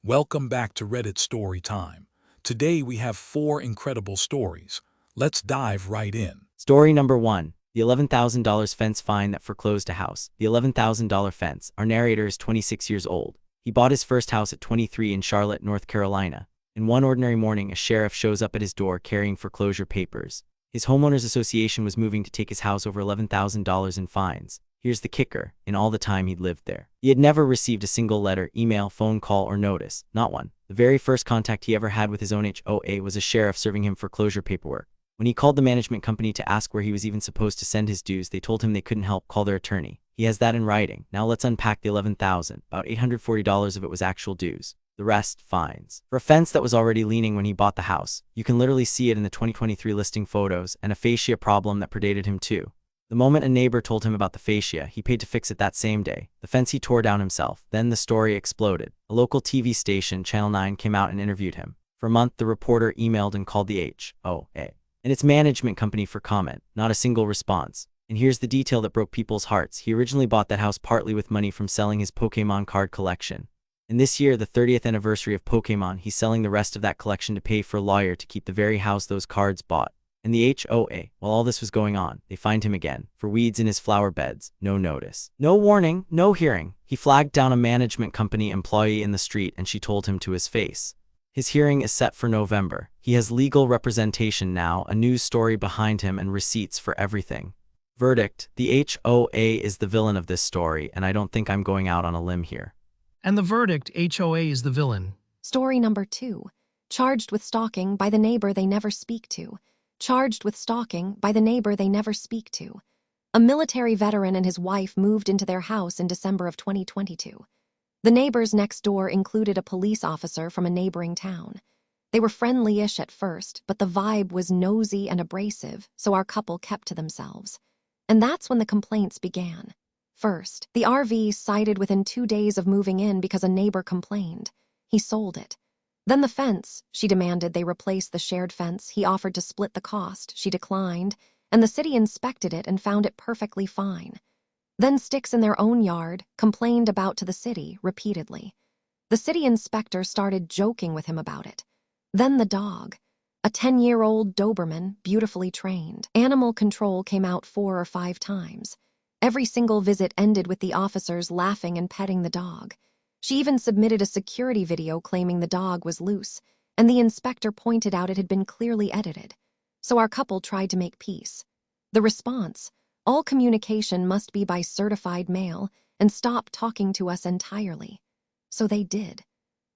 Welcome back to Reddit Story Time. Today we have 4 incredible stories. Let's dive right in. Story number 1. The $11,000 fence fine that foreclosed a house. The $11,000 fence. Our narrator is 26 years old. He bought his first house at 23 in Charlotte, North Carolina. In one ordinary morning, a sheriff shows up at his door carrying foreclosure papers. His homeowners association was moving to take his house over $11,000 in fines. Here's the kicker: in all the time he'd lived there, he had never received a single letter, email, phone call, or notice. Not one. The very first contact he ever had with his own HOA was a sheriff serving him foreclosure paperwork. When he called the management company to ask where he was even supposed to send his dues, they told him they couldn't help. Call their attorney. He has that in writing. Now let's unpack the $11,000. About $840 of it was actual dues. The rest, fines. For a fence that was already leaning when he bought the house, you can literally see it in the 2023 listing photos, and a fascia problem that predated him too. The moment a neighbor told him about the fascia, he paid to fix it that same day. The fence he tore down himself. Then the story exploded. A local TV station, Channel 9, came out and interviewed him. For a month, the reporter emailed and called the HOA and its management company for comment. Not a single response. And here's the detail that broke people's hearts. He originally bought that house partly with money from selling his Pokémon card collection. And this year, the 30th anniversary of Pokémon, he's selling the rest of that collection to pay for a lawyer to keep the very house those cards bought. And the HOA, while all this was going on, they fined him again for weeds in his flower beds. No notice, no warning, no hearing. He flagged down a management company employee in the street and she told him to his face. His hearing is set for November. He has legal representation now, a news story behind him, and receipts for everything. Verdict: the HOA is the villain of this story, and I don't think I'm going out on a limb here. And the verdict: HOA is the villain. Story number 2. Charged with stalking by the neighbor they never speak to. Charged with stalking by the neighbor they never speak to. A military veteran and his wife moved into their house in December of 2022. The neighbors next door included a police officer from a neighboring town. They were friendly-ish at first, but the vibe was nosy and abrasive, so our couple kept to themselves. And that's when the complaints began. First, the RV sided within 2 days of moving in because a neighbor complained. He sold it. Then the fence. She demanded they replace the shared fence. He offered to split the cost. She declined, and the city inspected it and found it perfectly fine. Then sticks in their own yard, complained about to the city repeatedly. The city inspector started joking with him about it. Then the dog. A 10-year-old Doberman, beautifully trained. Animal control came out 4 or 5 times. Every single visit ended with the officers laughing and petting the dog. She even submitted a security video claiming the dog was loose, and the inspector pointed out it had been clearly edited. So our couple tried to make peace. The response: all communication must be by certified mail and stop talking to us entirely. So they did.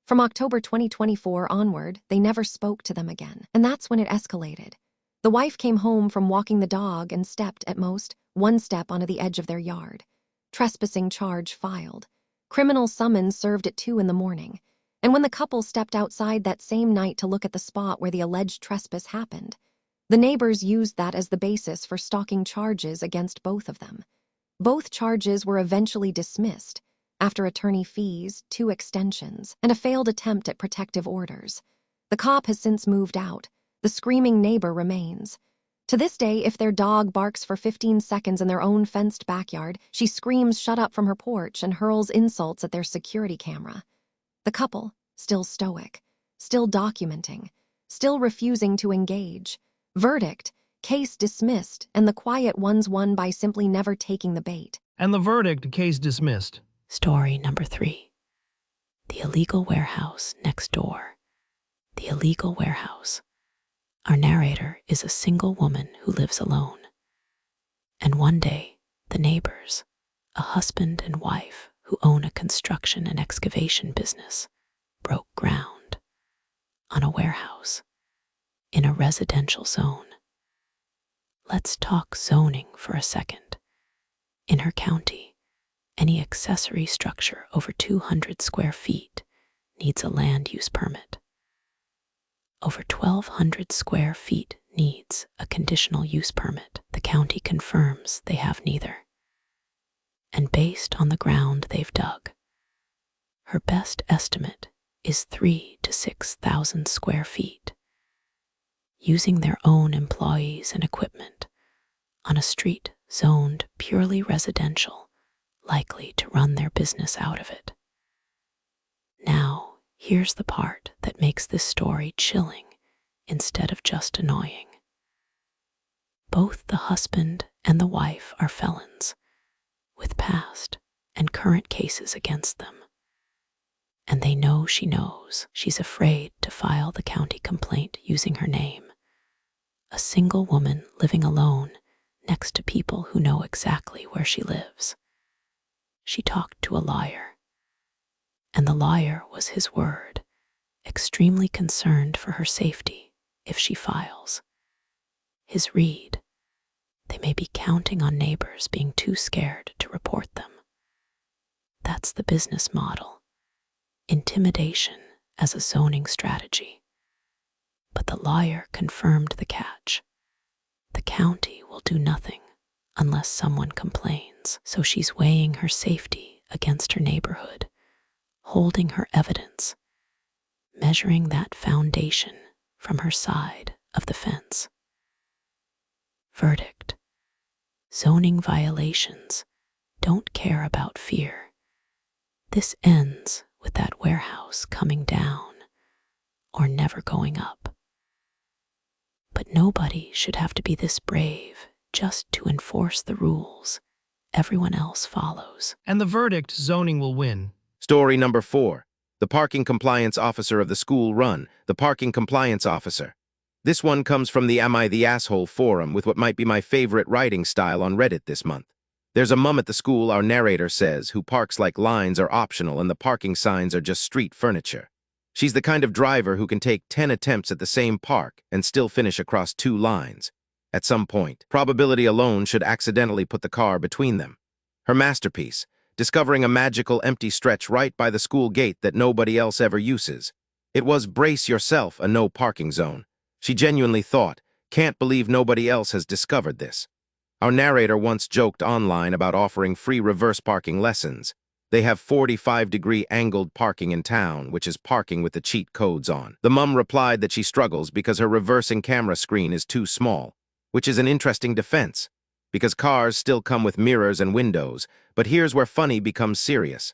From October 2024 onward, they never spoke to them again, and that's when it escalated. The wife came home from walking the dog and stepped, at most, 1 step onto the edge of their yard. Trespassing charge filed. Criminal summons served at 2 in the morning. And when the couple stepped outside that same night to look at the spot where the alleged trespass happened, the neighbors used that as the basis for stalking charges against both of them. Both charges were eventually dismissed after attorney fees, 2 extensions, and a failed attempt at protective orders. The cop has since moved out. The screaming neighbor remains. To this day, if their dog barks for 15 seconds in their own fenced backyard, she screams "shut up" from her porch and hurls insults at their security camera. The couple, still stoic, still documenting, still refusing to engage. Verdict: case dismissed, and the quiet ones won by simply never taking the bait. And the verdict: case dismissed. Story number 3. The illegal warehouse next door. The illegal warehouse. Our narrator is a single woman who lives alone. And one day, the neighbors, a husband and wife who own a construction and excavation business, broke ground on a warehouse in a residential zone. Let's talk zoning for a second. In her county, any accessory structure over 200 square feet needs a land use permit. Over 1,200 square feet needs a conditional use permit. The county confirms they have neither. And based on the ground they've dug, her best estimate is 3,000 to 6,000 square feet. Using their own employees and equipment on a street zoned purely residential, likely to run their business out of it. Now, Here's the part that makes this story chilling instead of just annoying. Both the husband and the wife are felons, with past and current cases against them. And they know she knows she's afraid to file the county complaint using her name. A single woman living alone next to people who know exactly where she lives. She talked to a lawyer, and the lawyer was his word, extremely concerned for her safety if she files. His read: they may be counting on neighbors being too scared to report them. That's the business model. Intimidation as a zoning strategy. But the lawyer confirmed the catch. The county will do nothing unless someone complains, so she's weighing her safety against her neighborhood, holding her evidence, measuring that foundation from her side of the fence. Verdict: zoning violations don't care about fear. This ends with that warehouse coming down or never going up. But nobody should have to be this brave just to enforce the rules everyone else follows. And the verdict: zoning will win. Story number 4. The parking compliance officer of the school run. The parking compliance officer. This one comes from the Am I the Asshole forum with what might be my favorite writing style on Reddit this month. There's a mum at the school, our narrator says, who parks like lines are optional and the parking signs are just street furniture. She's the kind of driver who can take 10 attempts at the same park and still finish across 2 lines. At some point, probability alone should accidentally put the car between them. Her masterpiece: discovering a magical empty stretch right by the school gate that nobody else ever uses. It was, brace yourself, a no parking zone. She genuinely thought, can't believe nobody else has discovered this. Our narrator once joked online about offering free reverse parking lessons. They have 45-degree angled parking in town, which is parking with the cheat codes on. The mum replied that she struggles because her reversing camera screen is too small, which is an interesting defense, because cars still come with mirrors and windows. But here's where funny becomes serious.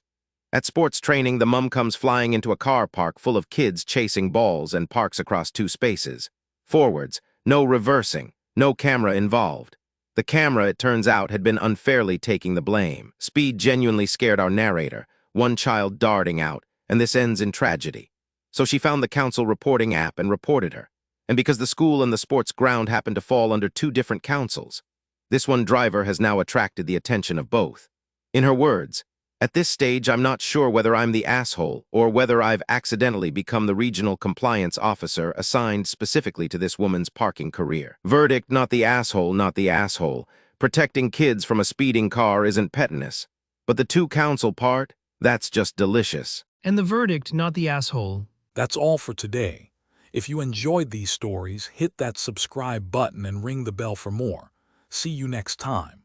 At sports training, the mum comes flying into a car park full of kids chasing balls and parks across 2 spaces. Forwards, no reversing, no camera involved. The camera, it turns out, had been unfairly taking the blame. Speed genuinely scared our narrator, one child darting out, and this ends in tragedy. So she found the council reporting app and reported her. And because the school and the sports ground happened to fall under 2 different councils, this one driver has now attracted the attention of both. In her words, "At this stage, I'm not sure whether I'm the asshole or whether I've accidentally become the regional compliance officer assigned specifically to this woman's parking career." Verdict: not the asshole, not the asshole. Protecting kids from a speeding car isn't pettiness. But the 2 council part, that's just delicious. And the verdict: not the asshole. That's all for today. If you enjoyed these stories, hit that subscribe button and ring the bell for more. See you next time.